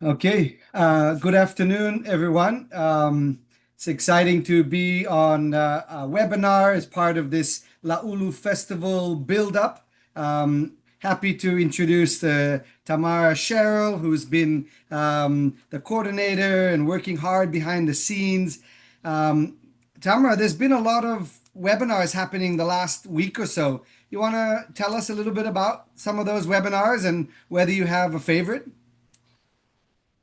Okay, good afternoon, everyone. It's exciting to be on a webinar as part of this ʻUlu Festival build-up. Happy to introduce Tamara Cheryl, who's been the coordinator and working hard behind the scenes. Tamara, there's been a lot of webinars happening the last week or so. You want to tell us a little bit about some of those webinars and whether you have a favorite?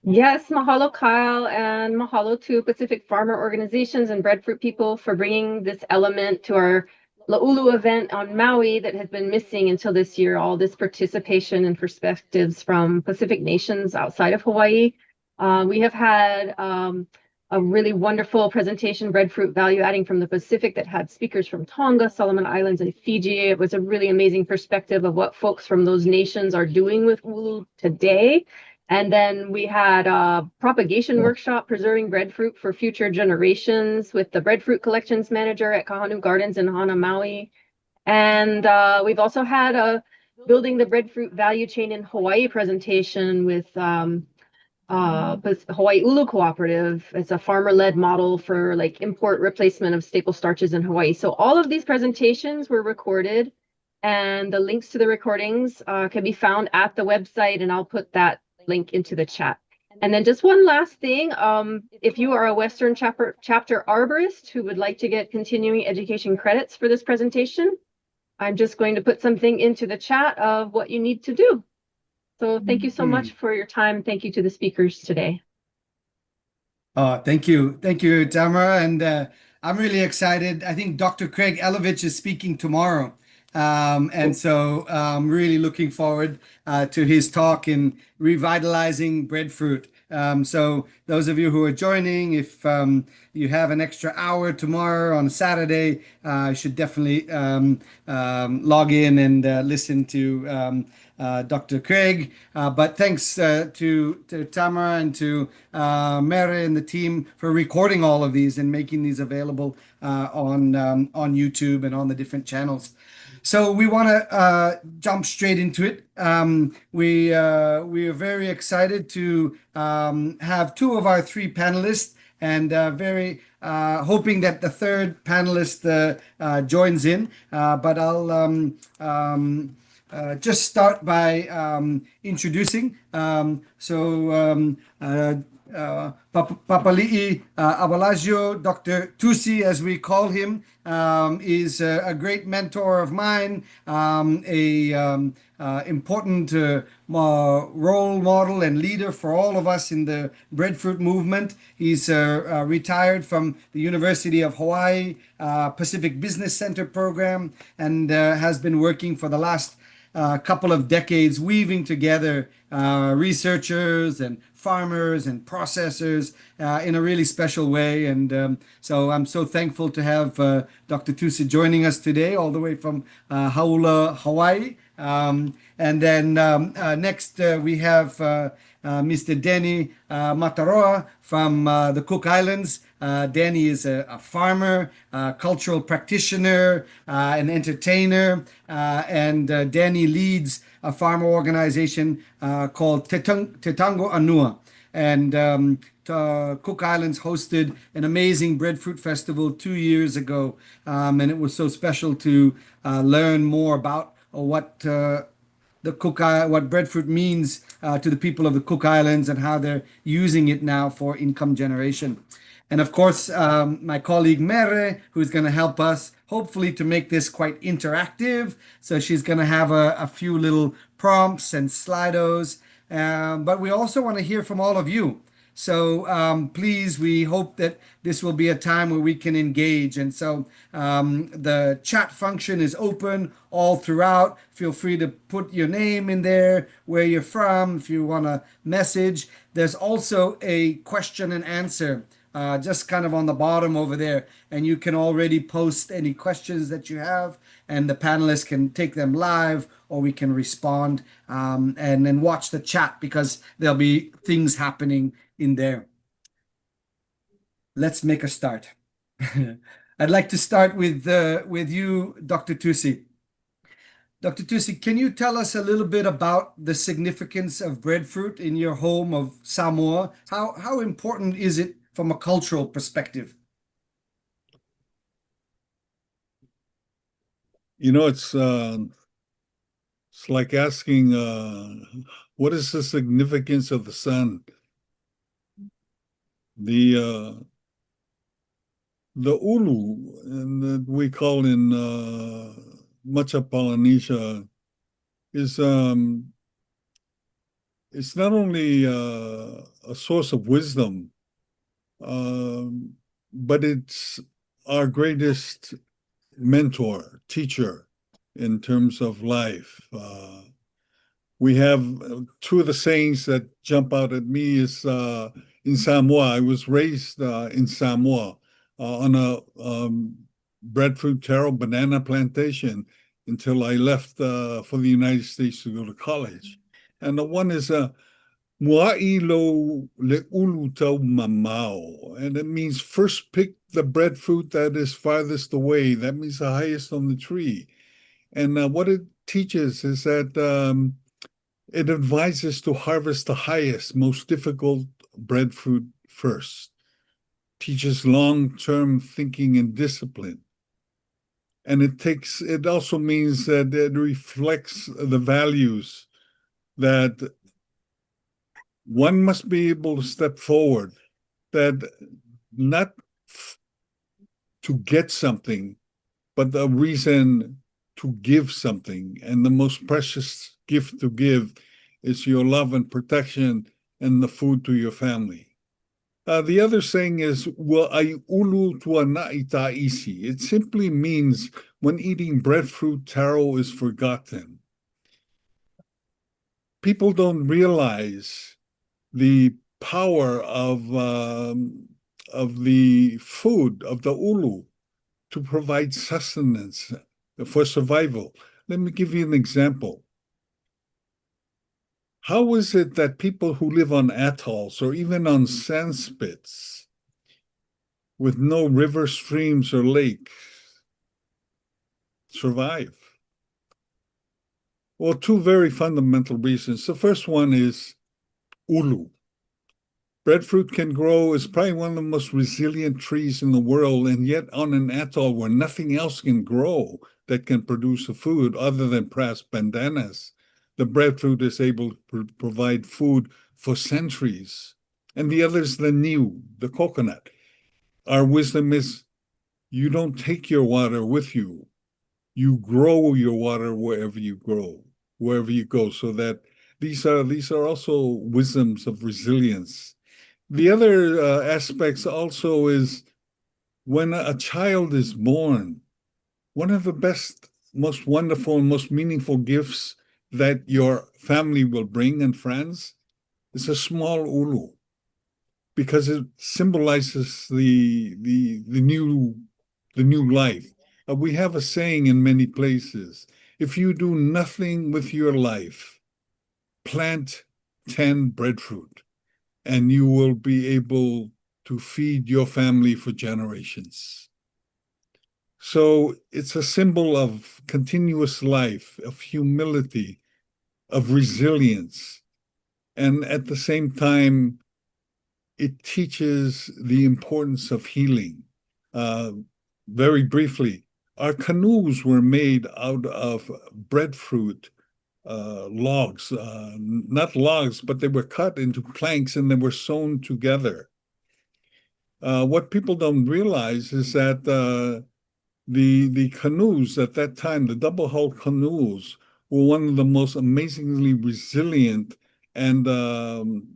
Yes, mahalo Kyle, and mahalo to Pacific Farmer Organizations and Breadfruit people for bringing this element to our ʻUlu event on Maui that has been missing until this year, all this participation and perspectives from Pacific nations outside of Hawaii. We have had a really wonderful presentation, Breadfruit Value Adding from the Pacific, that had speakers from Tonga, Solomon Islands, and Fiji. It was a really amazing perspective of what folks from those nations are doing with ʻUlu today. And then we had a propagation workshop, preserving breadfruit for future generations, with the breadfruit collections manager at Kahanu Gardens in Hana, Maui. And we've also had a building the breadfruit value chain in Hawaii presentation with Hawaii ʻUlu Cooperative. It's a farmer-led model for like import replacement of staple starches in Hawaii. So all of these presentations were recorded, and the links to the recordings can be found at the website, and I'll put that link into the chat. And then just one last thing, if you are a Western chapter arborist who would like to get continuing education credits for this presentation, I'm just going to put something into the chat of what you need to do. So thank you so much for your time. Thank you to the speakers today. Thank you. Thank you, Tamara. And I'm really excited. I think Dr. Craig Elovich is speaking tomorrow. And so I'm really looking forward to his talk in revitalizing breadfruit. So those of you who are joining, if you have an extra hour tomorrow on Saturday, you should definitely log in and listen to Dr. Craig. But thanks to Tamara and to Mere and the team for recording all of these and making these available on YouTube and on the different channels. So we want to jump straight into it. We are very excited to have two of our three panelists, and very hoping that the third panelist joins in. But I'll just start by introducing. Papali'i Avegalio, Dr. Tusi, as we call him, is a great mentor of mine, important role model and leader for all of us in the breadfruit movement. He's retired from the University of Hawaii Pacific Business Center program, and has been working for the last couple of decades, weaving together researchers and farmers and processors in a really special way. And so I'm so thankful to have Dr. Tusi joining us today, all the way from Haula, Hawaii. And then next we have Mr. Danny Mataroa from the Cook Islands. Danny is a farmer, cultural practitioner, an entertainer, and Danny leads a farmer organization called Tetango Anua. And Cook Islands hosted an amazing breadfruit festival 2 years ago, and it was so special to learn more about what what breadfruit means to the people of the Cook Islands and how they're using it now for income generation. And of course, my colleague Mere, who's going to help us hopefully to make this quite interactive. So she's going to have a few little prompts and Slidos. But we also want to hear from all of you. So please, we hope that this will be a time where we can engage. And so the chat function is open all throughout. Feel free to put your name in there, where you're from, if you want to message. There's also a question and answer just kind of on the bottom over there. And you can already post any questions that you have, and the panelists can take them live, or we can respond and then watch the chat, because there'll be things happening in there. Let's make a start. I'd like to start with you, Dr. Tusi. Dr. Tusi, can you tell us a little bit about the significance of breadfruit in your home of Samoa? How important is it from a cultural perspective? It's like asking, what is the significance of the sun? The the ʻUlu, and that we call in much of Polynesia, is it's not only a source of wisdom, um, but it's our greatest mentor, teacher in terms of life. We have two of the sayings that jump out at me is in Samoa. I was raised in Samoa on a breadfruit taro banana plantation until I left for the United States to go to college. And the one is Mua'i lo le ulu tau mamao. And it means first pick the breadfruit that is farthest away. That means the highest on the tree. And what it teaches is that it advises to harvest the highest, most difficult breadfruit first. Teaches long-term thinking and discipline. And it also means that it reflects the values that one must be able to step forward, that not to get something, but the reason to give something. And the most precious gift to give is your love and protection and the food to your family. The other saying is, "Ai ulu tua na'i ta isi." It simply means when eating breadfruit, taro is forgotten. People don't realize the power of the food of the ulu to provide sustenance for survival. Let me give you an example. How is it that people who live on atolls or even on sand spits with no river, streams, or lakes survive? Well, two very fundamental reasons. The first one is ulu. Breadfruit can grow, is probably one of the most resilient trees in the world, and yet on an atoll where nothing else can grow that can produce a food other than perhaps bandanas, the breadfruit is able to provide food for centuries. And the other is the niu, the coconut. Our wisdom is you don't take your water with you. You grow your water wherever you go, so that these are also wisdoms of resilience. The other aspects also is when a child is born, one of the best, most wonderful, and most meaningful gifts that your family will bring and friends is a small ulu, because it symbolizes the new life. We have a saying in many places: if you do nothing with your life, plant 10 breadfruit, and you will be able to feed your family for generations. So it's a symbol of continuous life, of humility, of resilience. And at the same time, it teaches the importance of healing. Very briefly, our canoes were made out of breadfruit logs, not logs, but they were cut into planks and they were sewn together. What people don't realize is that the canoes at that time, the double-hull canoes, were one of the most amazingly resilient and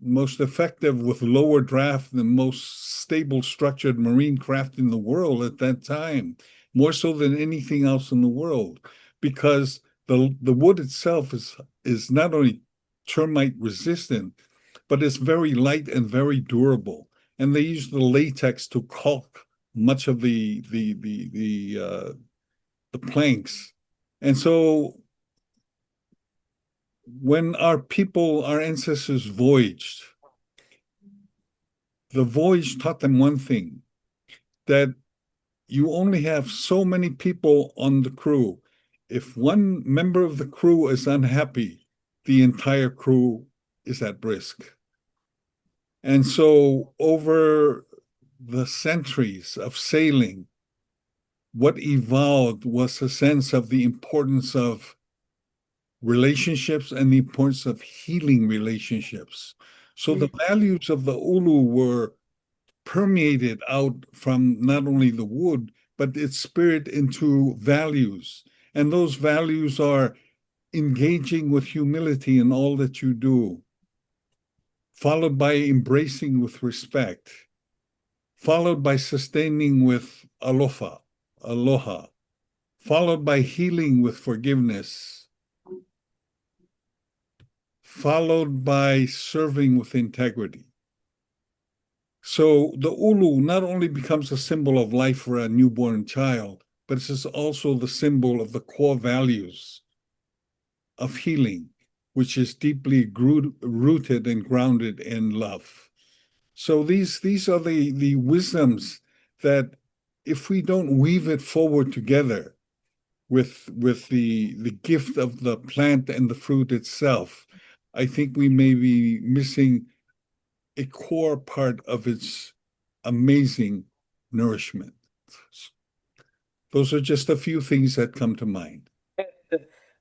most effective with lower draft and most stable structured marine craft in the world at that time, more so than anything else in the world, because the wood itself is not only termite resistant, but it's very light and very durable. And they use the latex to caulk much of the planks. And so when our ancestors voyaged, the voyage taught them one thing, that you only have so many people on the crew. if one member of the crew is unhappy, the entire crew is at risk. And so over the centuries of sailing, what evolved was a sense of the importance of relationships and the importance of healing relationships. So the values of the ʻUlu were permeated out from not only the wood, but its spirit into values. And those values are engaging with humility in all that you do, followed by embracing with respect, followed by sustaining with aloha, followed by healing with forgiveness, followed by serving with integrity. So the ʻUlu not only becomes a symbol of life for a newborn child, but it is also the symbol of the core values of healing, which is deeply rooted and grounded in love. So these are the wisdoms that, if we don't weave it forward together with the gift of the plant and the fruit itself, I think we may be missing a core part of its amazing nourishment. Those are just a few things that come to mind.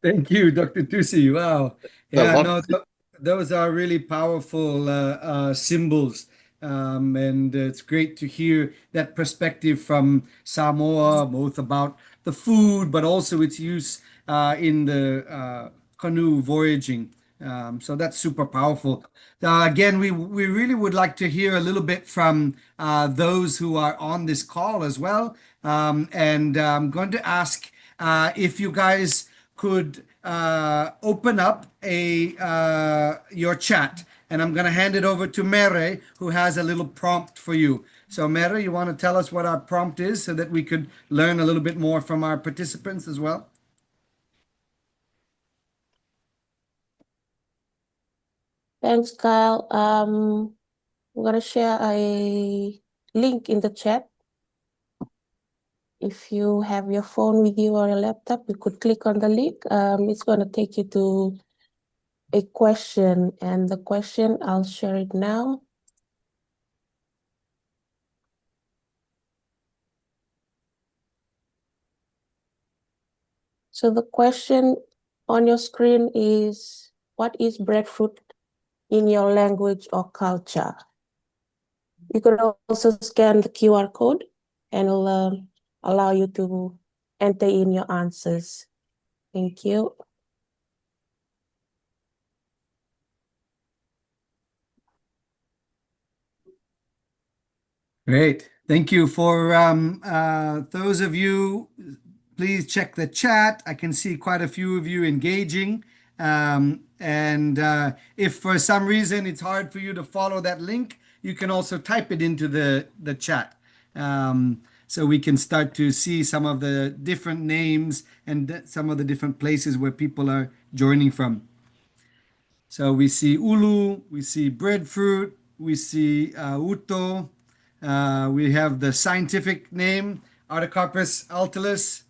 Thank you, Dr. Tusi. Wow. Yeah, lot. no, those are really powerful symbols. And it's great to hear that perspective from Samoa, both about the food, but also its use in the canoe voyaging. So that's super powerful. Again, we really would like to hear a little bit from those who are on this call as well. And I'm going to ask if you guys could open up your chat, and I'm going to hand it over to Mere, who has a little prompt for you. So Mere, you want to tell us what our prompt is so that we could learn a little bit more from our participants as well? Thanks, Kyle. I'm gonna share a link in the chat. If you have your phone with you or a laptop, you could click on the link. It's gonna take you to a question, and the question, I'll share it now. So the question on your screen is, what is breadfruit in your language or culture? You could also scan the QR code, and it'll allow you to enter in your answers. Thank you. Great. Thank you. For those of you, please check the chat. I can see quite a few of you engaging. And if for some reason it's hard for you to follow that link, you can also type it into the chat. So we can start to see some of the different names and some of the different places where people are joining from. So we see ʻUlu, we see breadfruit, we see uto. We have the scientific name, Artocarpus altilis.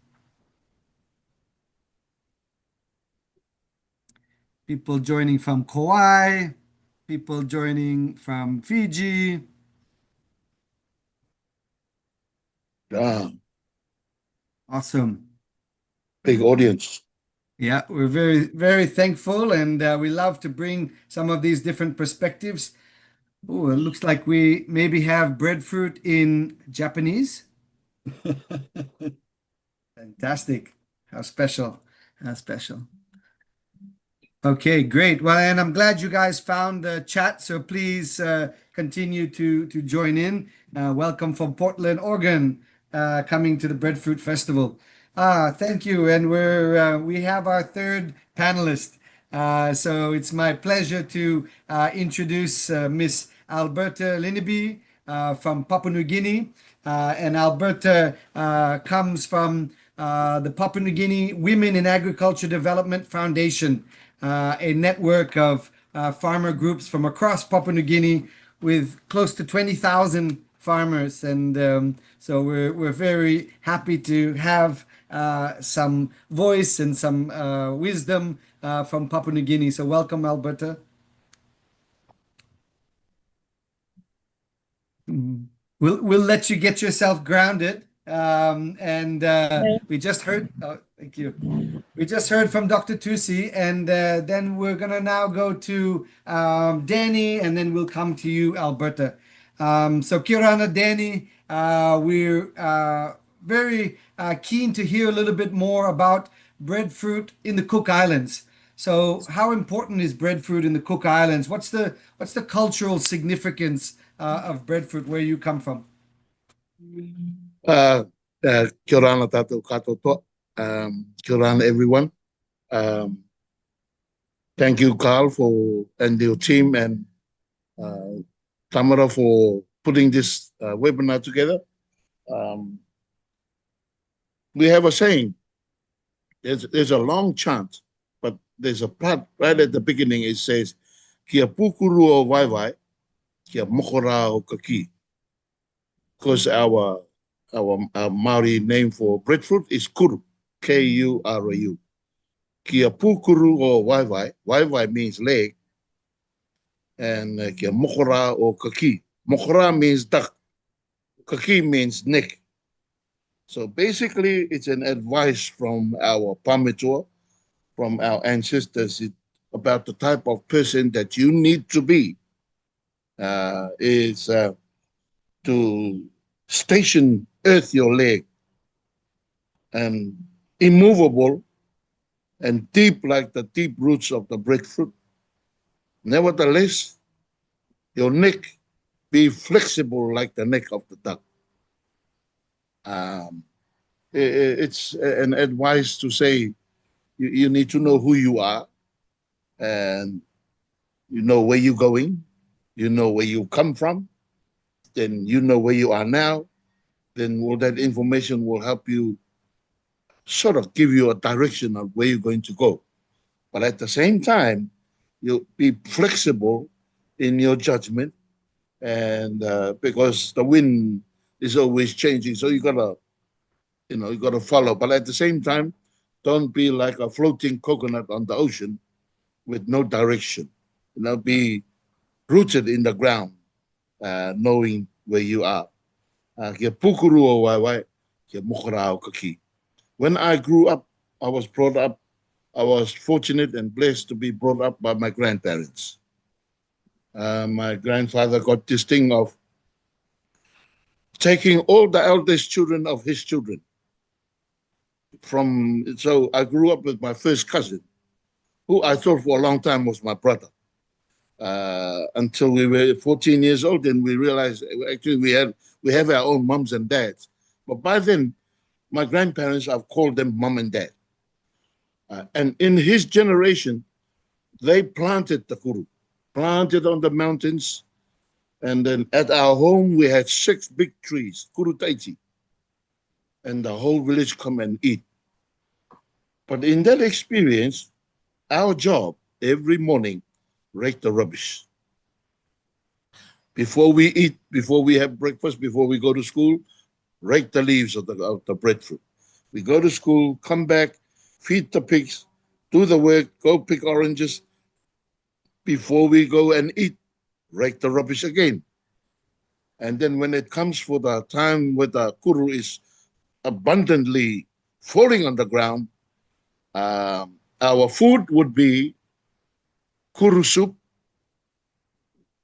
People joining from Kauai, people joining from Fiji. Awesome. Big audience. Yeah, we're very, very thankful, and we love to bring some of these different perspectives. Oh, it looks like we maybe have breadfruit in Japanese. Fantastic. How special. How special. Okay, great. Well, and I'm glad you guys found the chat, so please continue to join in. Welcome from Portland, Oregon, coming to the Breadfruit Festival. Thank you, and we have our third panelist. So it's my pleasure to introduce Miss Albertha Linibi from Papua New Guinea. And Alberta comes from the Papua New Guinea Women in Agriculture Development Foundation, a network of farmer groups from across Papua New Guinea with close to 20,000 farmers. And so we're very happy to have some voice and some wisdom from Papua New Guinea. So welcome, Albertha. We'll let you get yourself grounded. And we just heard. Oh, thank you. We just heard from Dr. Tusi, and then we're gonna now go to Danny, and then we'll come to you, Albertha. So Kirana, Danny, we're very keen to hear a little bit more about breadfruit in the Cook Islands. So, how important is breadfruit in the Cook Islands? What's the cultural significance of breadfruit where you come from? Kia ora tātou katoa. Kia ora everyone. Thank you, Carl, and your team, and Tamara for putting this webinar together. We have a saying. There's a long chant, but there's a part right at the beginning. It says, "Kia pukuru o waiwai, kia mokora o kaki." Because our Maori name for breadfruit is kuru, K-U-R-U. Kia pukuru o waiwai. Waiwai means leg, and kia mokora o kaki. Mokora means duck. Kaki means neck. So basically, it's an advice from our pamatua, from our ancestors, about the type of person that you need to be. Is to station earth your leg, and immovable and deep like the deep roots of the breadfruit. Nevertheless, your neck be flexible like the neck of the duck. It's an advice to say you need to know who you are, and you know where you're going, you know where you come from, then you know where you are now, then all that information will help you sort of give you a direction of where you're going to go. But at the same time, you'll be flexible in your judgment, and because the wind is always changing, so you gotta follow. But at the same time, don't be like a floating coconut on the ocean with no direction. Be rooted in the ground, knowing where you are. Kia pukuru o waiwai, kia mokora o kaki. When I grew up, I was fortunate and blessed to be brought up by my grandparents. My grandfather got this thing of taking all the eldest children of his children. So I grew up with my first cousin, who I thought for a long time was my brother. Until we were 14 years old, and we realized actually we have our own moms and dads. But by then, my grandparents, I've called them mom and dad. And in his generation, they planted the kuru, planted on the mountains. And then at our home, we had 6 big trees, kuru taiti. And the whole village come and eat. But in that experience, our job every morning, rake the rubbish. Before we eat, before we have breakfast, before we go to school, rake the leaves of the breadfruit. We go to school, come back, feed the pigs, do the work, go pick oranges. Before we go and eat, rake the rubbish again. And then when it comes for the time where the kuru is abundantly falling on the ground, our food would be kuru soup.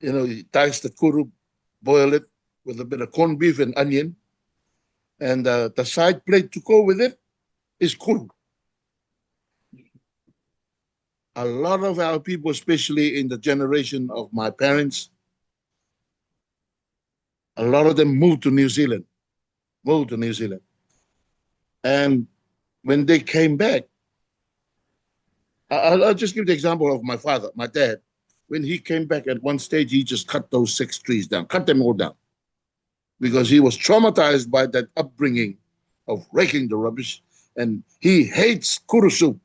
You dice the kuru, boil it with a bit of corned beef and onion. And the side plate to go with it is kuru. A lot of our people, especially in the generation of my parents, a lot of them moved to New Zealand. And when they came back, I'll just give the example of my father, my dad. When he came back at one stage, he just cut those 6 trees down, cut them all down, because he was traumatized by that upbringing of raking the rubbish, and he hates kuru soup.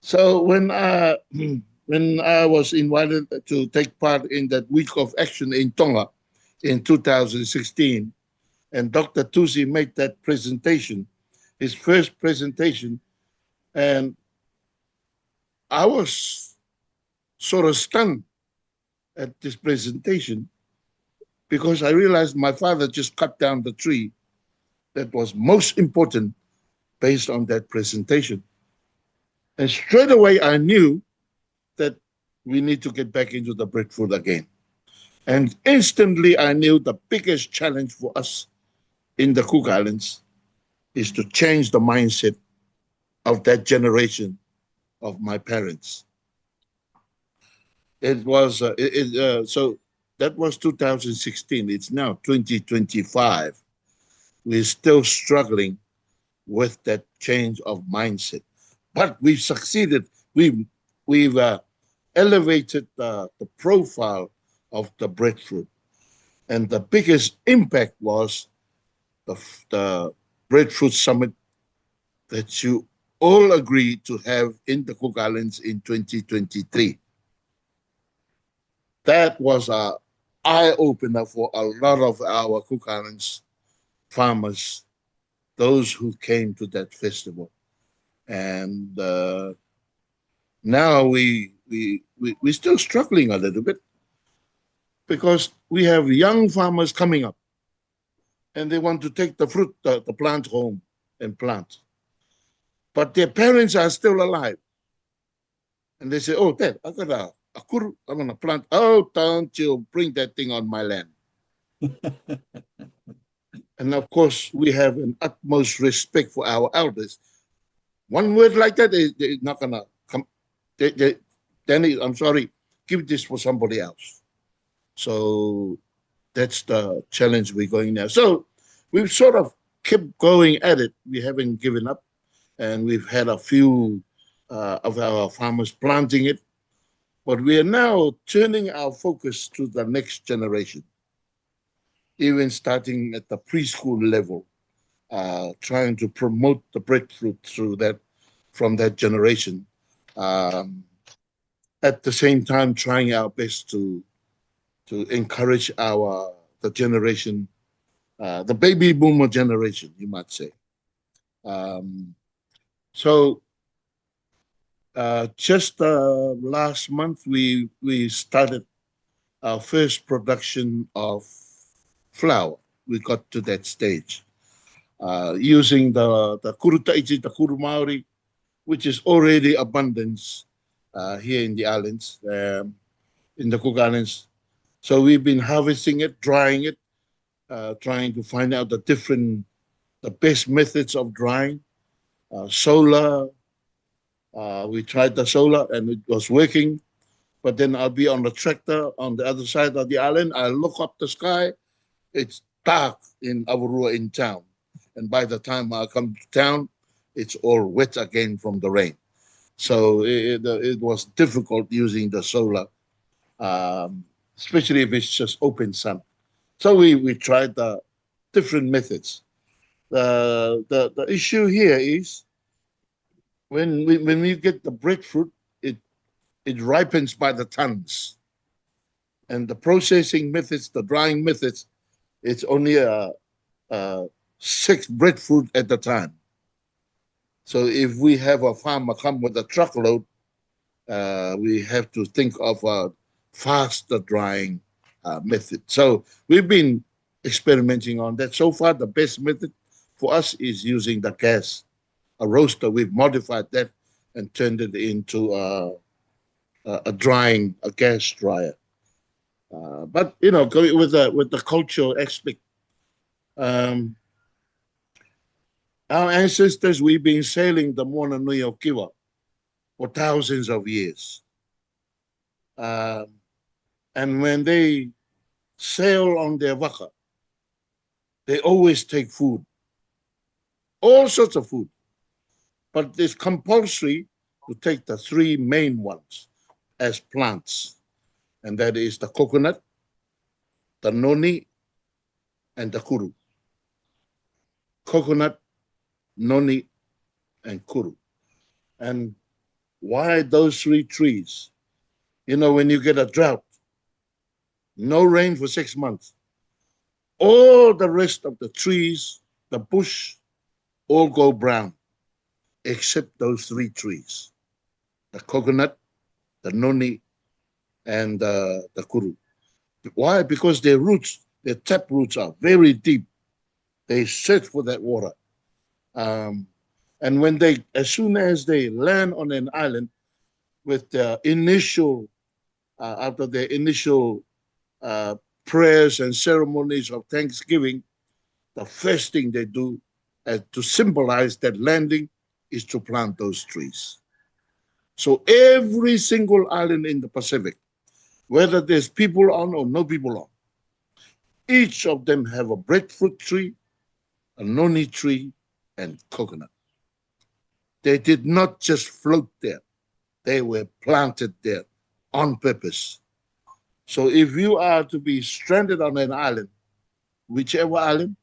So when I was invited to take part in that week of action in Tonga in 2016, And Dr. Tusi made that presentation, his first presentation, and I was sort of stunned at this presentation because I realized my father just cut down the tree that was most important based on that presentation. And straight away I knew that we need to get back into the breadfruit again. And instantly I knew the biggest challenge for us in the Cook Islands is to change the mindset of that generation of my parents. It was so that was 2016. It's now 2025. We're still struggling with that change of mindset, but we've succeeded. We've elevated the profile of the breadfruit, and the biggest impact was the breadfruit summit that you all agreed to have in the Cook Islands in 2023. That was an eye-opener for a lot of our Cook Islands farmers, those who came to that festival. And now we're still struggling a little bit because we have young farmers coming up and they want to take the fruit, the plant home and plant. But their parents are still alive. And they say, oh, Dad, I got a kuru, I'm going to plant. Oh, don't you bring that thing on my land. And of course, we have an utmost respect for our elders. One word like that, they're not going to come. Danny, I'm sorry, give this for somebody else. So that's the challenge we're going now. So we've sort of kept going at it. We haven't given up. And we've had a few of our farmers planting it. But we are now turning our focus to the next generation, even starting at the preschool level, trying to promote the breadfruit through that, from that generation. At the same time, trying our best to encourage the generation, the baby boomer generation, you might say. So just last month, we started our first production of flour. We got to that stage using the kuru taichi, the kuru Maori, which is already abundance here in the islands, in the Cook Islands. So we've been harvesting it, drying it, trying to find out the best methods of drying. Solar, we tried the solar and it was working, but then I'll be on the tractor on the other side of the island. I look up the sky, it's dark in Avarua in town. And by the time I come to town, it's all wet again from the rain. So it was difficult using the solar, especially if it's just open sun. So we tried the different methods. The issue here is when we get the breadfruit, it ripens by the tons. And the processing methods, the drying methods, it's only 6 breadfruit at a time. So if we have a farmer come with a truckload, we have to think of a faster drying method. So we've been experimenting on that. So far, the best method for us is using the gas, a roaster. We've modified that and turned it into a gas dryer. But you know, going with the cultural aspect, our ancestors, we've been sailing the Moana Nui o Kiwa for thousands of years. And when they sail on their waka, they always take food, all sorts of food. But it's compulsory to take the 3 main ones as plants. And that is the coconut, the noni, and the kuru. Coconut, noni, and kuru. And why those 3 trees? You know, when you get a drought, no rain for 6 months, All the rest of the trees, the bush, all go brown, except those 3 trees, the coconut, the noni, and the kuru. Why? Because their roots, their tap roots are very deep. They search for that water. And when they, as soon as they land on an island with the initial, after their initial prayers and ceremonies of Thanksgiving, the first thing they do to symbolize that landing is to plant those trees. So every single island in the Pacific, whether there's people on or no people on, each of them have a breadfruit tree, a noni tree, and coconut. They did not just float there. They were planted there on purpose. So if you are to be stranded on an island, whichever island,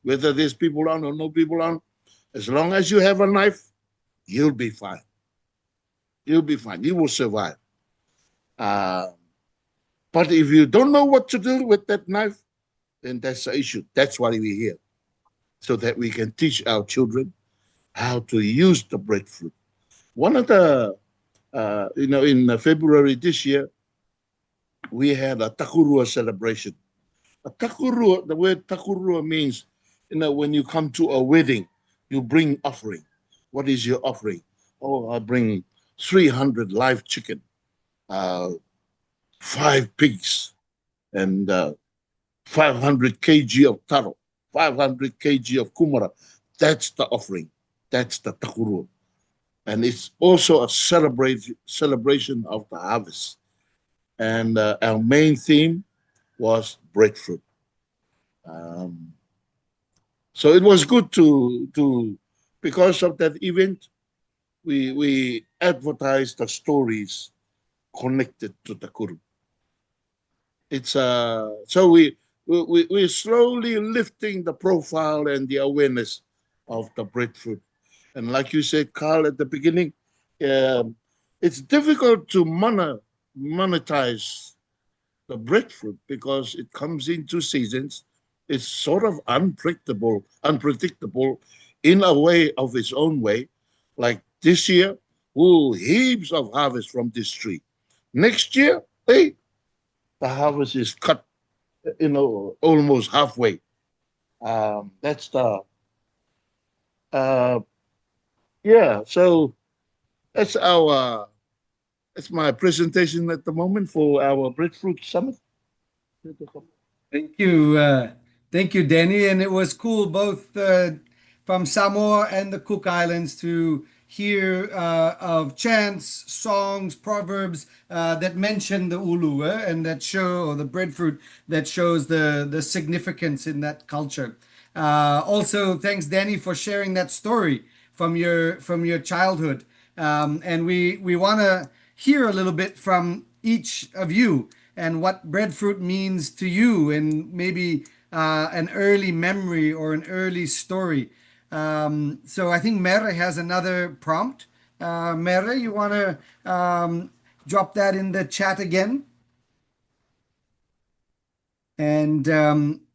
whether there's people on or no people on, as long as you have a knife, you'll be fine. You'll be fine. You will survive. But if you don't know what to do with that knife, then that's the issue. That's why we're here, so that we can teach our children how to use the breadfruit. One of the, in February this year, we had a takurua celebration. A takurua, the word takurua means, when you come to a wedding, you bring offering. What is your offering? Oh, I bring 300 live chicken, 5 pigs, and 500 kg of taro, 500 kg of kumara. That's the offering. That's the takurua. And it's also a celebration of the harvest. And our main theme was breadfruit. So it was good to because of that event, we advertised the stories connected to the kuru. It's so we're slowly lifting the profile and the awareness of the breadfruit. And like you said, Carl, at the beginning, it's difficult to monetize the breadfruit because it comes in 2 seasons. It's sort of unpredictable in a way of its own way. Like this year, heaps of harvest from this tree. Next year, the harvest is cut, almost halfway. That's the, so that's my presentation at the moment for our Breadfruit Summit. Thank you. Thank you, Danny. And it was cool both from Samoa and the Cook Islands to hear of chants, songs, proverbs that mention the ʻUlu and that show, or the breadfruit that shows the significance in that culture. Also, thanks, Danny, for sharing that story from your childhood. And we want to hear a little bit from each of you and what breadfruit means to you, and maybe an early memory or an early story. So I think Mere has another prompt. Mere, you want to drop that in the chat again? And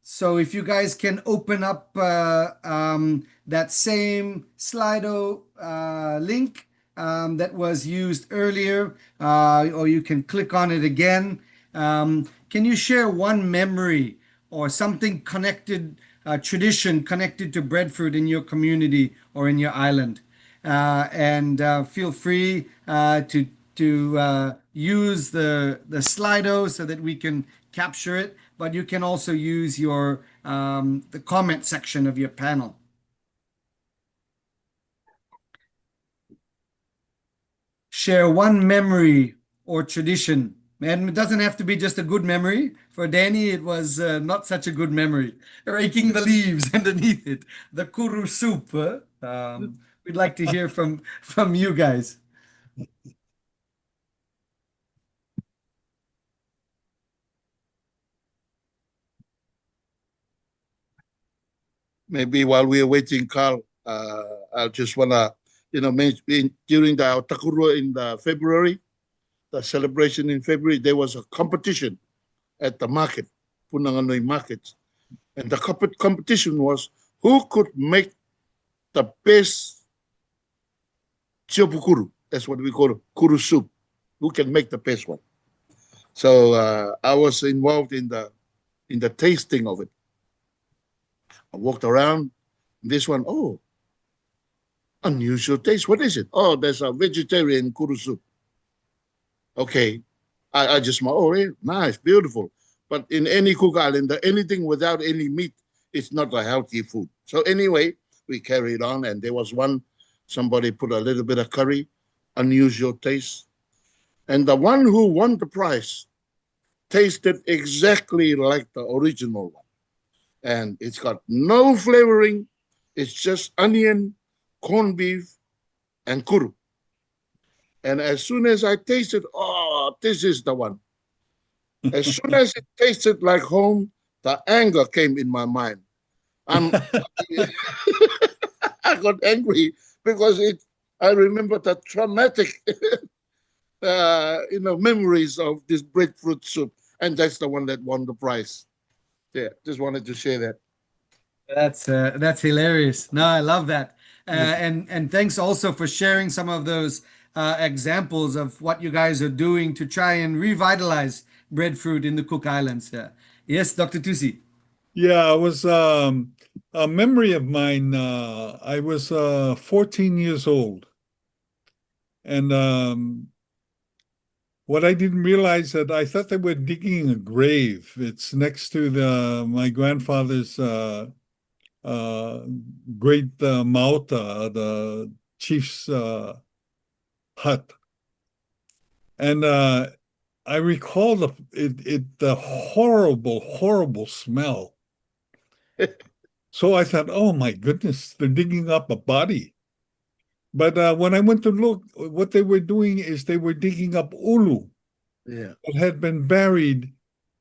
so if you guys can open up that same Slido link that was used earlier, or you can click on it again. Can you share one memory or something connected, tradition connected to breadfruit in your community or in your island? And feel free to use the Slido so that we can capture it, but you can also use your the comment section of your panel. Share one memory or tradition. And it doesn't have to be just a good memory. For Danny, it was not such a good memory. Raking the leaves underneath it. The kuru soup. We'd like to hear from you guys. Maybe while we are waiting, Carl, I just want to, during the Takuru in February, the celebration in February, there was a competition at the market, Punanganui market. And the competition was who could make the best chiopukuru. That's what we call kuru soup. Who can make the best one? So I was involved in the tasting of it. I walked around. This one, oh, unusual taste. What is it? Oh, there's a vegetarian kuru soup. Okay, I just, oh, yeah, nice, beautiful. But in any Cook Islander, anything without any meat is not a healthy food. So anyway, we carried on, and there was one, somebody put a little bit of curry, unusual taste. And the one who won the prize tasted exactly like the original one. And it's got no flavoring. It's just onion, corned beef, and kuru. And as soon as I tasted, oh, this is the one. As soon as it tasted like home, the anger came in my mind. I got angry because I remember the traumatic memories of this breadfruit soup. And that's the one that won the prize. Yeah, just wanted to share that. That's hilarious. No, I love that. And thanks also for sharing some of those examples of what you guys are doing to try and revitalize breadfruit in the Cook Islands. Yes, Dr. Tusi. Yeah, it was a memory of mine. I was 14 years old. And what I didn't realize that I thought they were digging a grave. It's next to my grandfather's great Mauta, the chief's hut. And I recall the horrible, horrible smell. So I thought, oh my goodness, they're digging up a body. But when I went to look, what they were doing is they were digging up ʻUlu Yeah. that had been buried.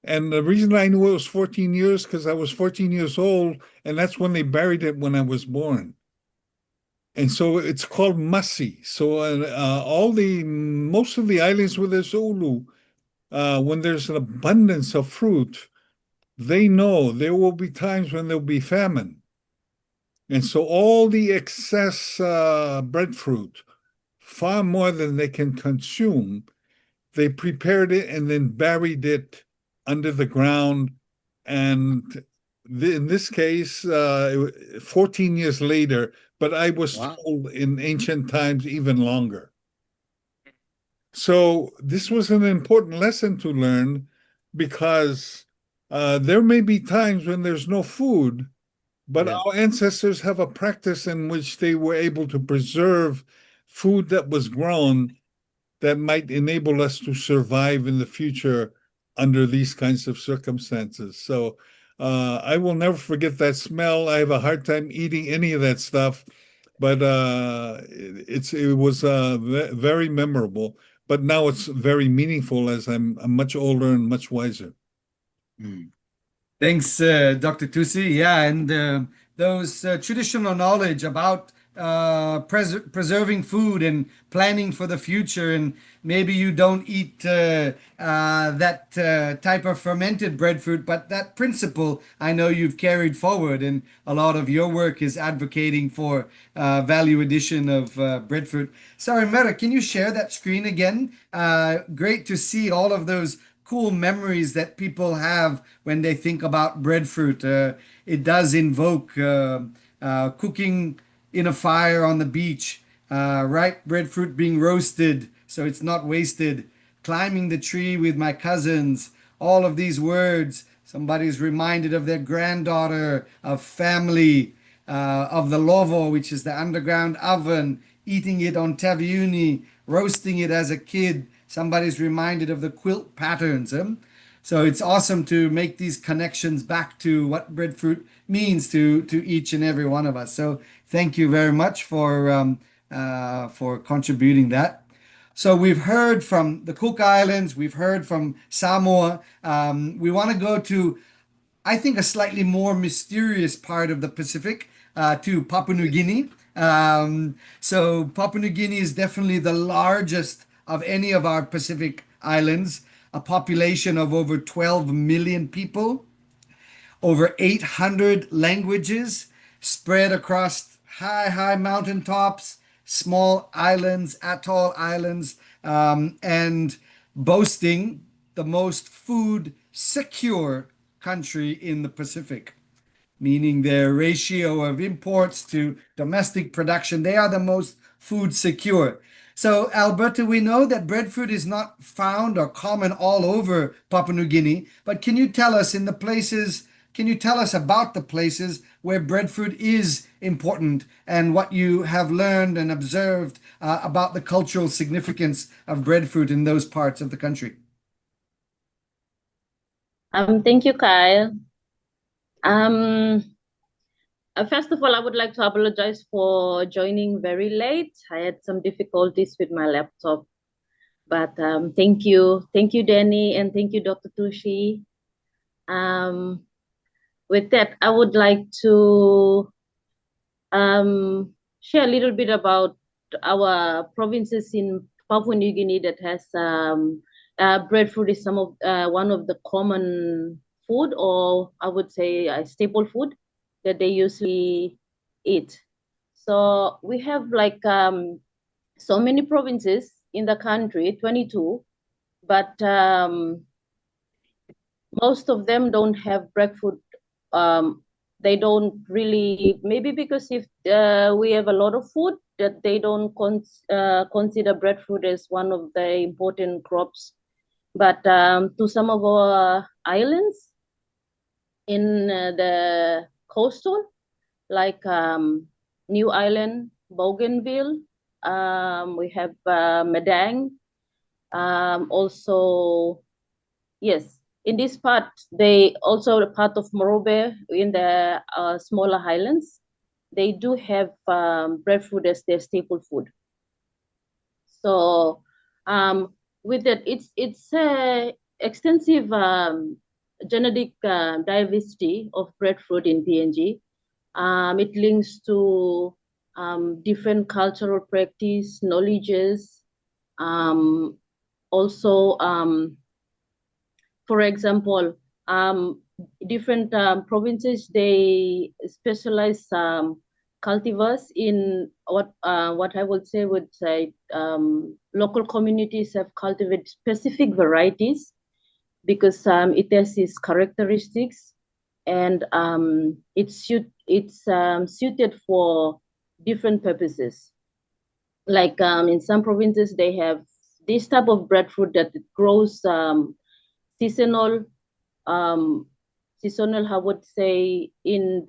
And the reason I knew it was 14 years, because I was 14 years old, and that's when they buried it when I was born. And so it's called masi. So most of the islands where there's ʻUlu, when there's an abundance of fruit, they know there will be times when there'll be famine. And so all the excess breadfruit, far more than they can consume, they prepared it and then buried it under the ground. And in this case, 14 years later, but I was told in ancient times even longer. So this was an important lesson to learn, because there may be times when there's no food, but our ancestors have a practice in which they were able to preserve food that was grown that might enable us to survive in the future under these kinds of circumstances. So I will never forget that smell. I have a hard time eating any of that stuff, but it was very memorable. But now it's very meaningful as I'm much older and much wiser. Mm. Thanks, Dr. Tusi. Yeah, and those traditional knowledge about preserving food and planning for the future, and maybe you don't eat that type of fermented breadfruit, but that principle I know you've carried forward, and a lot of your work is advocating for value addition of breadfruit. Sorry, Mera, can you share that screen again? Great to see all of those cool memories that people have when they think about breadfruit. It does invoke cooking in a fire on the beach, ripe breadfruit being roasted so it's not wasted, climbing the tree with my cousins, all of these words. Somebody's reminded of their granddaughter, of family, of the lovo, which is the underground oven, eating it on taviuni, roasting it as a kid. Somebody's reminded of the quilt patterns. So it's awesome to make these connections back to what breadfruit means to each and every one of us. So thank you very much for contributing that. So we've heard from the Cook Islands, we've heard from Samoa. We want to go to, I think, a slightly more mysterious part of the Pacific, to Papua New Guinea. So Papua New Guinea is definitely the largest of any of our Pacific islands, a population of over 12 million people. over 800 languages spread across high mountaintops, small islands, atoll islands, and boasting the most food secure country in the Pacific, meaning their ratio of imports to domestic production. They are the most food secure. So, Alberta, we know that breadfruit is not found or common all over Papua New Guinea, but can you tell us about the places where breadfruit is important and what you have learned and observed about the cultural significance of breadfruit in those parts of the country? Thank you, Kyle. First of all, I would like to apologize for joining very late. I had some difficulties with my laptop, but thank you, Danny, and thank you, Dr. Tusi. With that, I would like to share a little bit about our provinces in Papua New Guinea that has breadfruit is one of the common food, or I would say a staple food that they usually eat. So we have like so many provinces in the country, 22, but most of them don't have breadfruit. They don't really, maybe because if we have a lot of food, that they don't consider breadfruit as one of the important crops. But to some of our islands in the coastal, like New Island, Bougainville, we have Madang, also, yes, in this part, they also part of Morobe in the smaller highlands. They do have breadfruit as their staple food. So with that, it's extensive genetic diversity of breadfruit in PNG. It links to different cultural practice, knowledges, also for example, different provinces, they specialize cultivars in what I would say local communities have cultivated specific varieties because it has its characteristics, and it's suited for different purposes. Like in some provinces, they have this type of breadfruit that it grows seasonal, I would say, it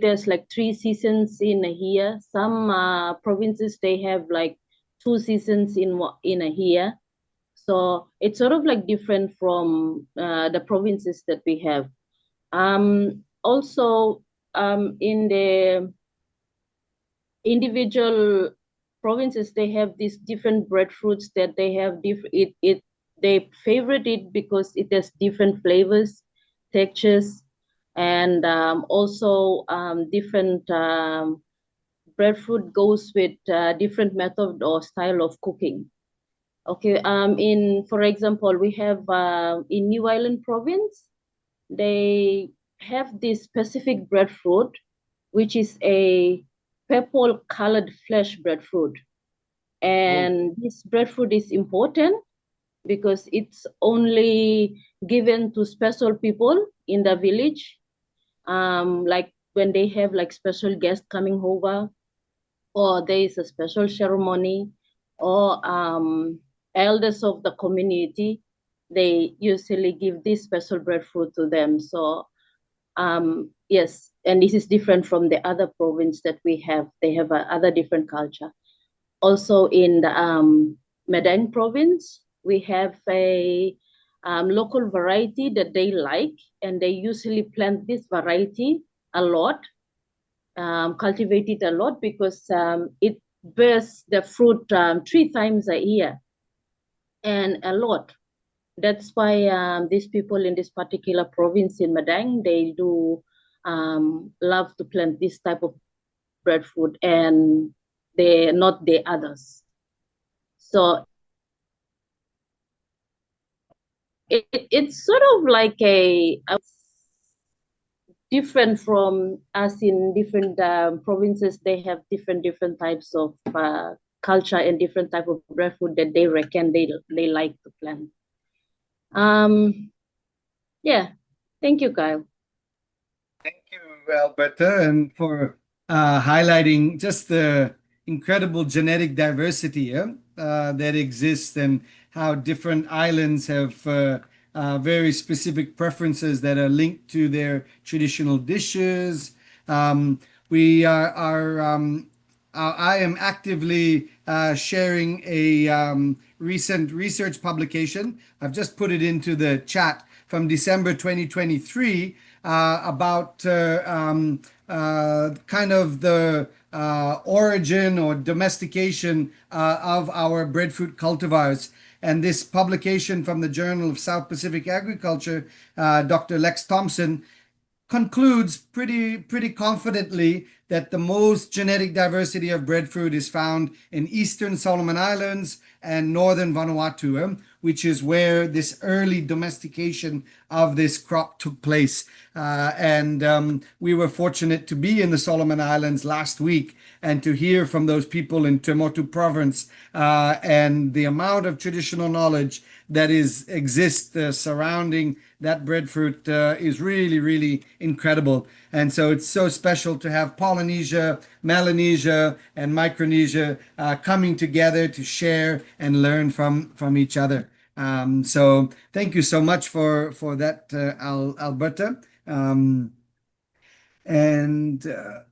has like 3 seasons in a year. Some provinces, they have like 2 seasons in a year. So it's sort of like different from the provinces that we have. Also, in the individual provinces, they have these different breadfruits that they have they favorite it because it has different flavors, textures, and also different breadfruit goes with different method or style of cooking. Okay, for example, we have in New Island province, they have this specific breadfruit, which is a purple colored flesh breadfruit. And this breadfruit is important because it's only given to special people in the village, like when they have like special guests coming over, or there is a special ceremony, or elders of the community, they usually give this special breadfruit to them. So yes, and this is different from the other province that we have. They have other different culture. Also in the Madang province, we have a local variety that they like, and they usually plant this variety a lot, cultivate it a lot because it bears the fruit 3 times a year, and a lot. That's why these people in this particular province in Madang, they do love to plant this type of breadfruit, and they're not the others. So it's sort of like different from us in different provinces. They have different types of culture and different type of breadfruit that they reckon they like to plant. Yeah, thank you, Kyle. Thank you, Alberta, and for highlighting just the incredible genetic diversity that exists and how different islands have very specific preferences that are linked to their traditional dishes. We I am actively sharing a recent research publication. I've just put it into the chat from December 2023 about kind of the origin or domestication of our breadfruit cultivars. And this publication from the Journal of South Pacific Agriculture, Dr. Lex Thompson, concludes pretty confidently that the most genetic diversity of breadfruit is found in eastern Solomon Islands and northern Vanuatu, which is where this early domestication of this crop took place. And we were fortunate to be in the Solomon Islands last week and to hear from those people in Tuamotu province and the amount of traditional knowledge that exists surrounding that breadfruit is really incredible. And so it's so special to have Polynesia, Melanesia, and Micronesia coming together to share and learn from each other. So thank you so much for that, Alberta. And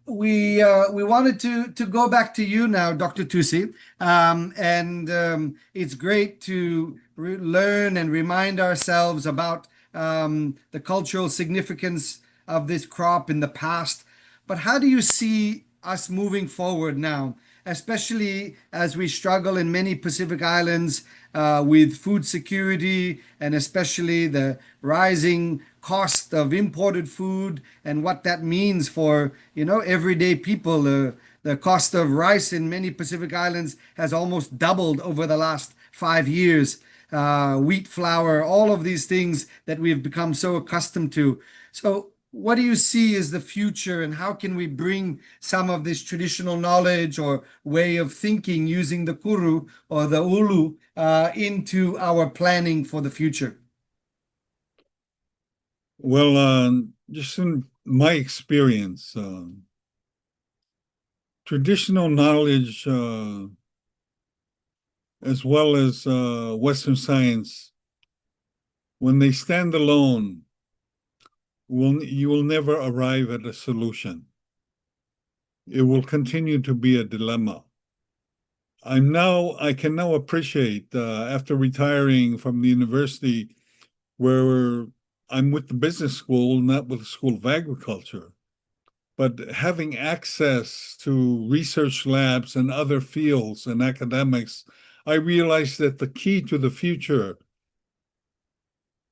we wanted to go back to you now, Dr. Tusi. And it's great to learn and remind ourselves about the cultural significance of this crop in the past. But how do you see us moving forward now, especially as we struggle in many Pacific Islands with food security and especially the rising cost of imported food and what that means for, everyday people? The cost of rice in many Pacific Islands has almost doubled over the last 5 years. Wheat flour, all of these things that we've become so accustomed to. So what do you see as the future, and how can we bring some of this traditional knowledge or way of thinking using the kuru or the ʻUlu into our planning for the future? Well, just in my experience, traditional knowledge as well as Western science, when they stand alone, you will never arrive at a solution. It will continue to be a dilemma. I can now appreciate, after retiring from the university, where I'm with the business school, not with the School of Agriculture, but having access to research labs and other fields and academics, I realized that the key to the future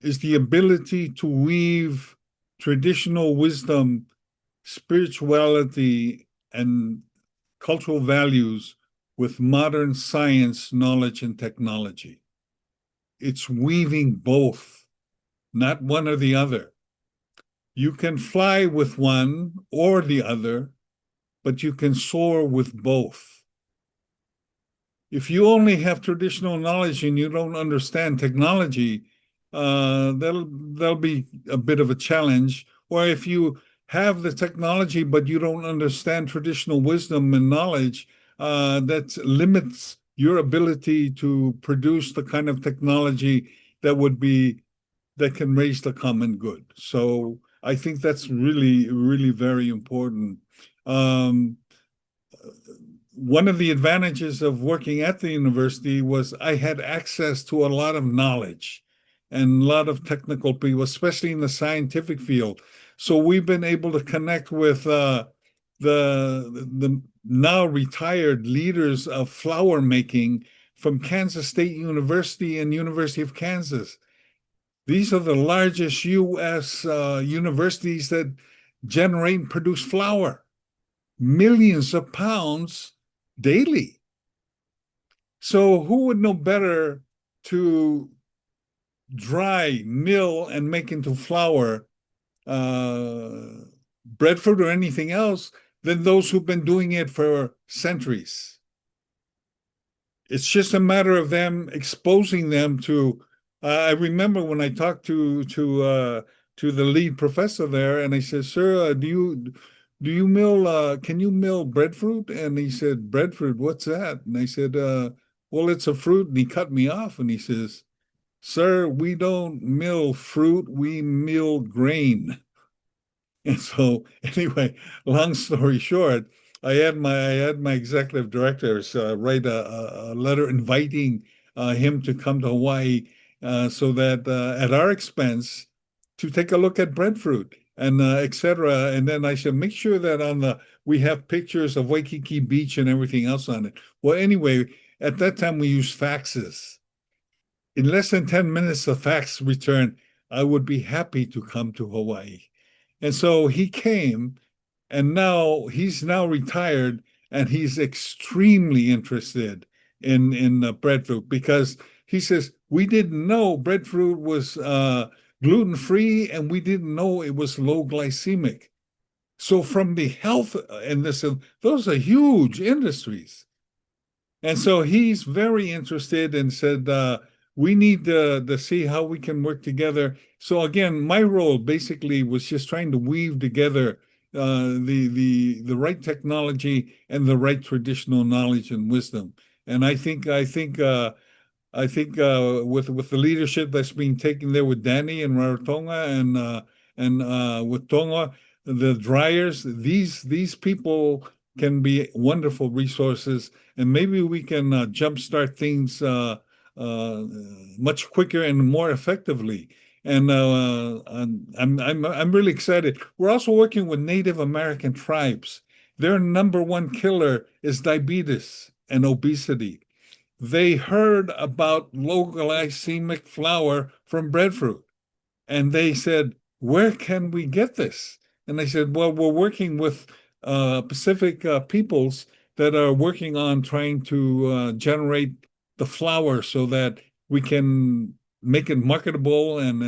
is the ability to weave traditional wisdom, spirituality, and cultural values with modern science, knowledge, and technology. It's weaving both, not one or the other. You can fly with one or the other, but you can soar with both. If you only have traditional knowledge and you don't understand technology, that'll be a bit of a challenge. Or if you have the technology but you don't understand traditional wisdom and knowledge, that limits your ability to produce the kind of technology that can raise the common good. So I think that's really very important. One of the advantages of working at the university was I had access to a lot of knowledge and a lot of technical people, especially in the scientific field. So we've been able to connect with the now retired leaders of flour making from Kansas State University and University of Kansas. These are the largest U.S. Universities that generate and produce flour, millions of pounds daily. So who would know better to dry, mill, and make into flour breadfruit or anything else than those who've been doing it for centuries. It's just a matter of them exposing them to. I remember when I talked to the lead professor there, and I said, "Sir, do you mill? Can you mill breadfruit?" And he said, "Breadfruit, what's that?" And I said, "Well, it's a fruit." And he cut me off, and he says, "Sir, we don't mill fruit; we mill grain." And so, anyway, long story short, I had my executive directors write a letter inviting him to come to Hawaii so that at our expense to take a look at breadfruit and etc. And then I said, make sure that we have pictures of Waikiki Beach and everything else on it. Well, anyway, at that time we used faxes. In less than 10 minutes, the fax returned, I would be happy to come to Hawaii. And so he came, and now he's retired, and he's extremely interested in breadfruit because he says we didn't know breadfruit was gluten-free, and we didn't know it was low glycemic. So from the health and those are huge industries. And so he's very interested and said, we need to see how we can work together. So again, my role basically was just trying to weave together the right technology and the right traditional knowledge and wisdom. And I think with the leadership that's being taken there with Danny and Rarotonga and with Tonga, the dryers, these people can be wonderful resources, and maybe we can jumpstart things much quicker and more effectively. And I'm really excited. We're also working with Native American tribes. Their number one killer is diabetes and obesity. They heard about low glycemic flour from breadfruit, and they said, "Where can we get this?" And I said, "Well, we're working with Pacific peoples that are working on trying to generate the flour so that we can make it marketable and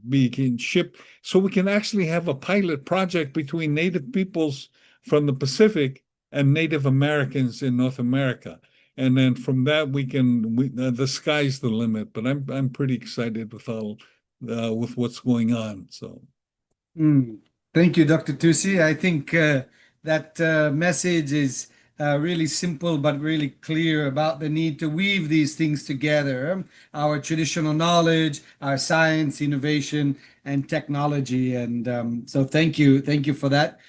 we can ship. So we can actually have a pilot project between Native peoples from the Pacific and Native Americans in North America. And then from that the sky's the limit. But I'm pretty excited with what's going on. So. Thank you, Dr. Tusi. I think that message is really simple but really clear about the need to weave these things together, our traditional knowledge, our science, innovation, and technology. And so thank you for that.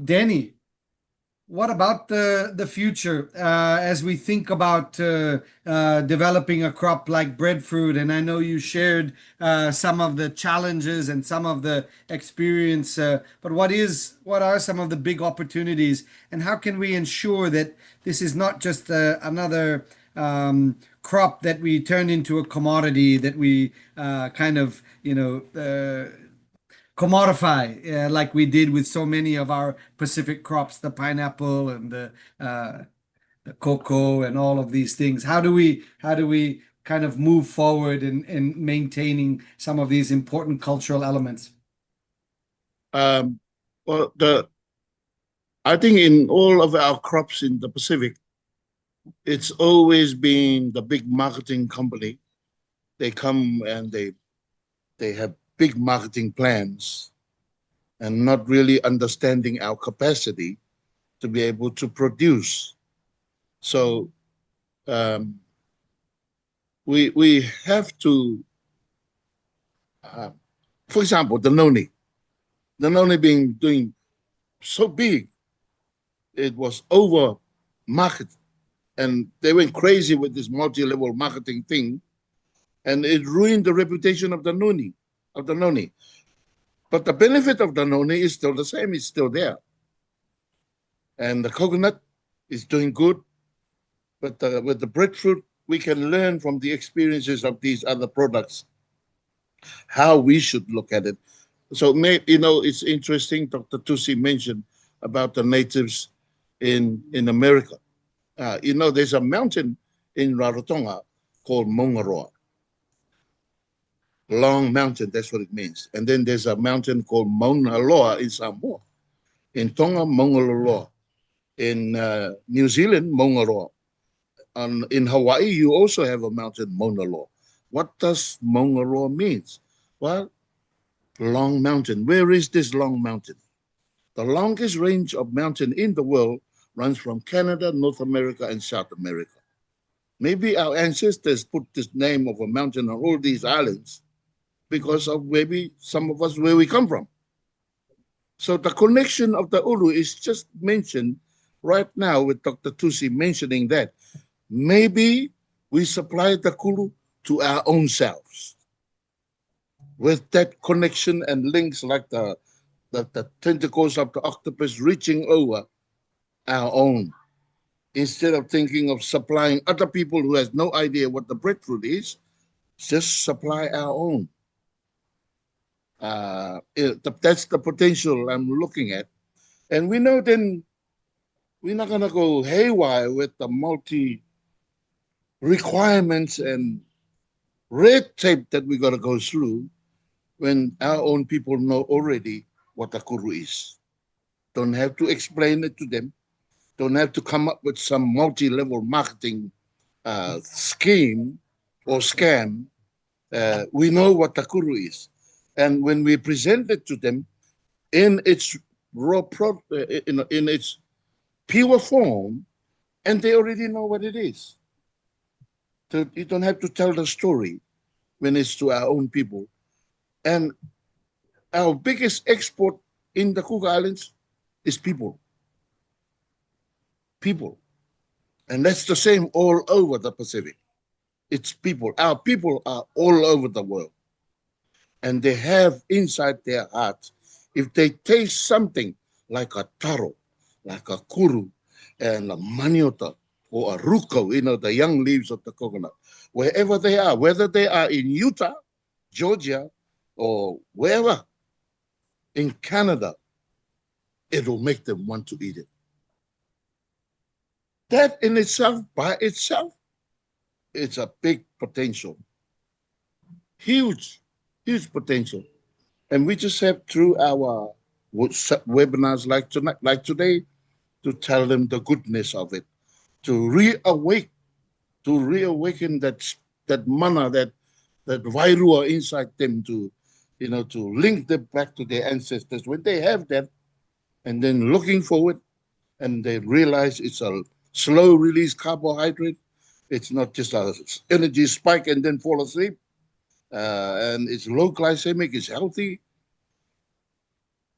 Danny, what about the future as we think about developing a crop like breadfruit? And I know you shared some of the challenges and some of the experience, but what are some of the big opportunities, and how can we ensure that this is not just another crop that we turn into a commodity that we kind of commodify like we did with so many of our Pacific crops, the pineapple and the cocoa and all of these things. How do we kind of move forward in maintaining some of these important cultural elements? Well, I think in all of our crops in the Pacific, it's always been the big marketing company. They come and they have big marketing plans and not really understanding our capacity to be able to produce. So we have to, for example, the noni being doing so big, it was over marketed, and they went crazy with this multi-level marketing thing, and it ruined the reputation of the noni. But the benefit of the noni is still the same, it's still there. And the coconut is doing good, but with the breadfruit, we can learn from the experiences of these other products how we should look at it. So, it's interesting, Dr. Tusi mentioned about the natives in America. There's a mountain in Rarotonga called Maungaroa. long mountain, that's what it means. And then there's a mountain called Mauna Loa in Samoa. In Tonga, Mauna Loa. In New Zealand, Mauna Loa. In Hawaii, you also have a mountain, Mauna Loa. What does Mauna Loa means? Well, long mountain. Where is this long mountain? The longest range of mountain in the world runs from Canada, North America, and South America. Maybe our ancestors put this name of a mountain on all these islands because of maybe some of us where we come from. So the connection of the ʻUlu is just mentioned right now with Dr. Tusi mentioning that maybe we supply the kulu to our own selves. With that connection and links like the tentacles of the octopus reaching over our own, instead of thinking of supplying other people who has no idea what the breadfruit is, just supply our own. That's the potential I'm looking at. And we know then we're not going to go haywire with the multi requirements and red tape that we got to go through when our own people know already what a kuru is. Don't have to explain it to them. Don't have to come up with some multi-level marketing scheme or scam. We know what the kuru is. And when we present it to them in its raw in its pure form, and they already know what it is. So you don't have to tell the story when it's to our own people. And our biggest export in the Cook Islands is people. People. And that's the same all over the Pacific. It's people. Our people are all over the world. And they have inside their hearts, if they taste something like a taro, like a kuru, and a maniota, or a ruko, the young leaves of the coconut, wherever they are, whether they are in Utah, Georgia, or wherever, in Canada, it will make them want to eat it. That in itself, by itself, it's a big potential. Huge, huge potential. And we just have through our webinars like tonight, like today, to tell them the goodness of it, to reawaken that mana, that vairua inside them, to link them back to their ancestors when they have that, and then looking forward, and they realize it's a slow release carbohydrate. It's not just an energy spike and then fall asleep. And it's low glycemic, it's healthy.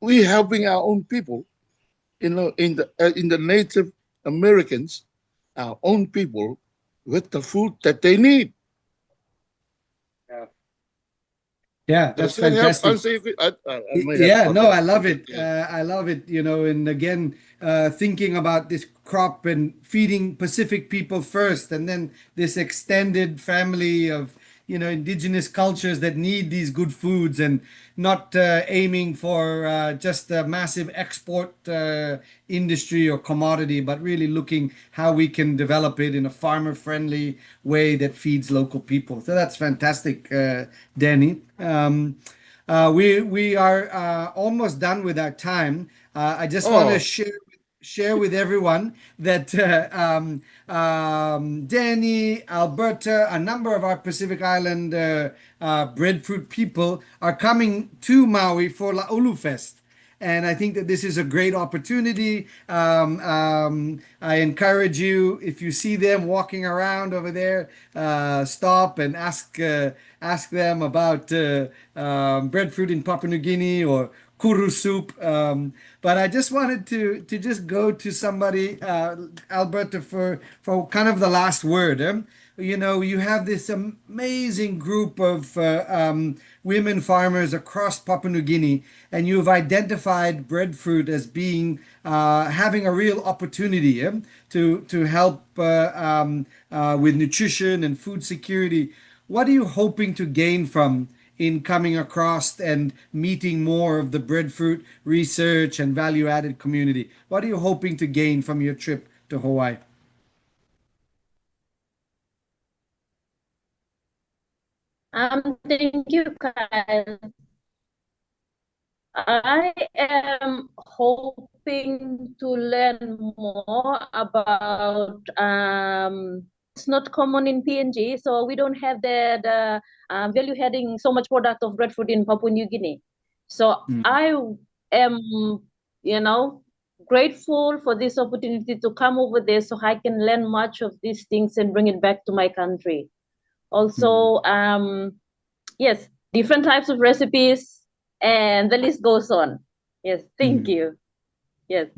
We're helping our own people, in the Native Americans, our own people, with the food that they need. Yeah, that's fantastic. Yeah, no, I love it. I love it, and again, thinking about this crop and feeding Pacific people first, and then this extended family of, indigenous cultures that need these good foods, and not aiming for just a massive export industry or commodity, but really looking how we can develop it in a farmer-friendly way that feeds local people. So that's fantastic, Danny. We are almost done with our time. I just want to share with everyone that Danny, Alberta, a number of our Pacific Island breadfruit people are coming to Maui for ʻUlu Fest. And I think that this is a great opportunity. I encourage you, if you see them walking around over there, stop and ask them about breadfruit in Papua New Guinea or kuru soup. But I just wanted to just go to somebody, Alberta, for kind of the last word. You have this amazing group of women farmers across Papua New Guinea, and you've identified breadfruit as being having a real opportunity to help with nutrition and food security. What are you hoping to gain from in coming across and meeting more of the breadfruit research and value-added community? What are you hoping to gain from your trip to Hawaii? Thank you, Kyle. I am hoping to learn more about it's not common in PNG, so we don't have the value adding so much product of breadfruit in Papua New Guinea. So I am, grateful for this opportunity to come over there so I can learn much of these things and bring it back to my country. Also, yes, different types of recipes, and the list goes on. Yes, thank you. Yes.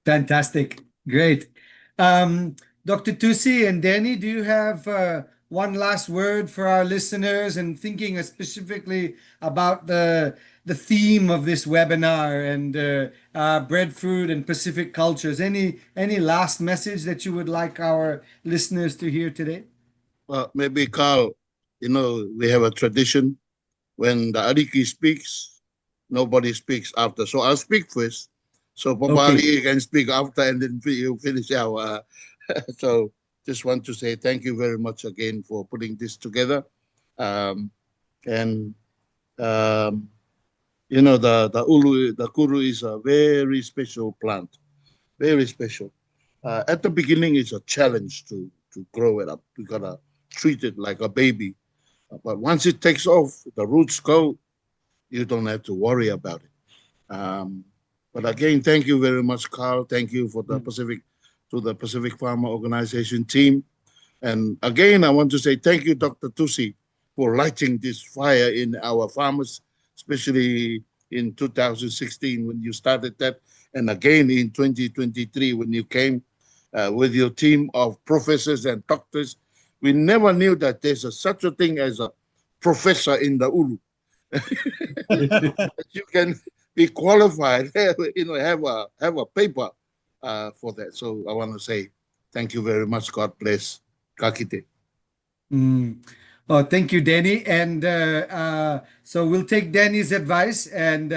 Fantastic. Great. Dr. Tusi and Danny, do you have one last word for our listeners, and thinking specifically about the theme of this webinar and breadfruit and Pacific cultures? Any last message that you would like our listeners to hear today? Well, maybe Carl, we have a tradition when the Ariki speaks, nobody speaks after. So I'll speak first. So Papali can speak after, and then you finish our. So just want to say thank you very much again for putting this together. The ʻUlu, the kulu is a very special plant, very special. At the beginning, it's a challenge to grow it up. We gotta treat it like a baby. But once it takes off, the roots go, you don't have to worry about it. But again, thank you very much, Carl. Thank you for the Pacific Farmer Organization team. And again, I want to say thank you, Dr. Tusi, for lighting this fire in our farmers, especially in 2016 when you started that. And again in 2023 when you came with your team of professors and doctors. We never knew that there's such a thing as a professor in the ʻUlu. You can be qualified, have a paper for that. So I want to say thank you very much. God bless. Ka kite. Oh, thank you, Danny. And so we'll take Danny's advice, and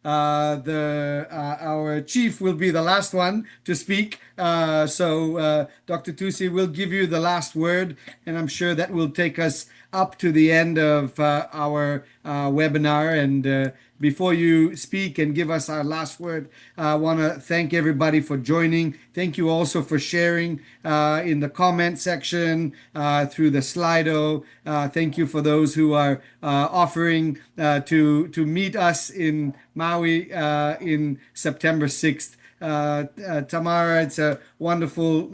our chief will be the last one to speak. So Dr. Tusi will give you the last word, and I'm sure that will take us up to the end of our webinar. And before you speak and give us our last word, I want to thank everybody for joining. Thank you also for sharing in the comment section through the Slido. Thank you for those who are offering to meet us in Maui in September 6th. Tamara, it's a wonderful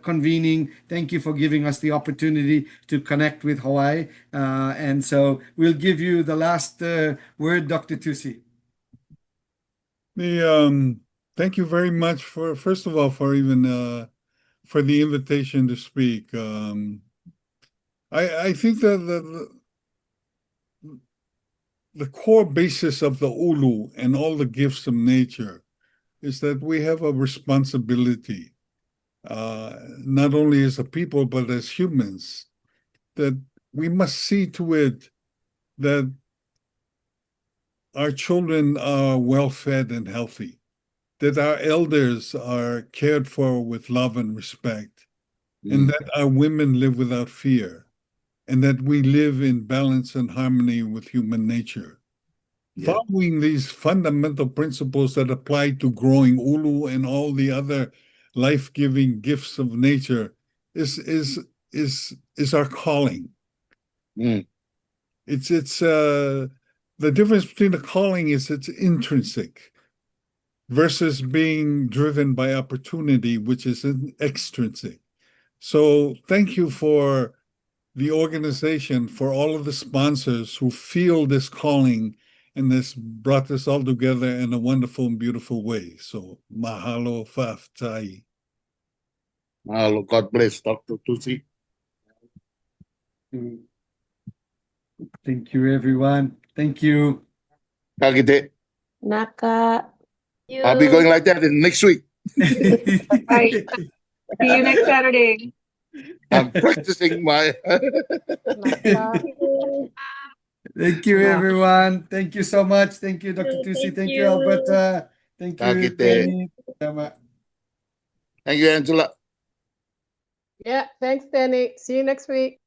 convening. Thank you for giving us the opportunity to connect with Hawaii. And so we'll give you the last word, Dr. Tusi. Thank you very much first of all, for even for the invitation to speak. I think that the core basis of the ʻUlu and all the gifts of nature is that we have a responsibility, not only as a people, but as humans, that we must see to it that our children are well fed and healthy, that our elders are cared for with love and respect, and that our women live without fear, and that we live in balance and harmony with human nature. Yeah. Following these fundamental principles that apply to growing ʻUlu and all the other life-giving gifts of nature is our calling. It's the difference between the calling is it's intrinsic versus being driven by opportunity, which is extrinsic. So thank you for the organization, for all of the sponsors who feel this calling and this brought this all together in a wonderful and beautiful way. So mahalo fa'afetai. Mahalo. God bless, Dr. Tusi. Thank you, everyone. Thank you. Ka kite. Naka. I'll be going like that in next week. Right. See you next Saturday. I'm practicing my. Naka. Thank you, everyone. Thank you so much. Thank you, Dr. Tusi. Thank you, Alberta. Thank you, Danny. Thank you, Angela. Yeah, thanks, Danny. See you next week.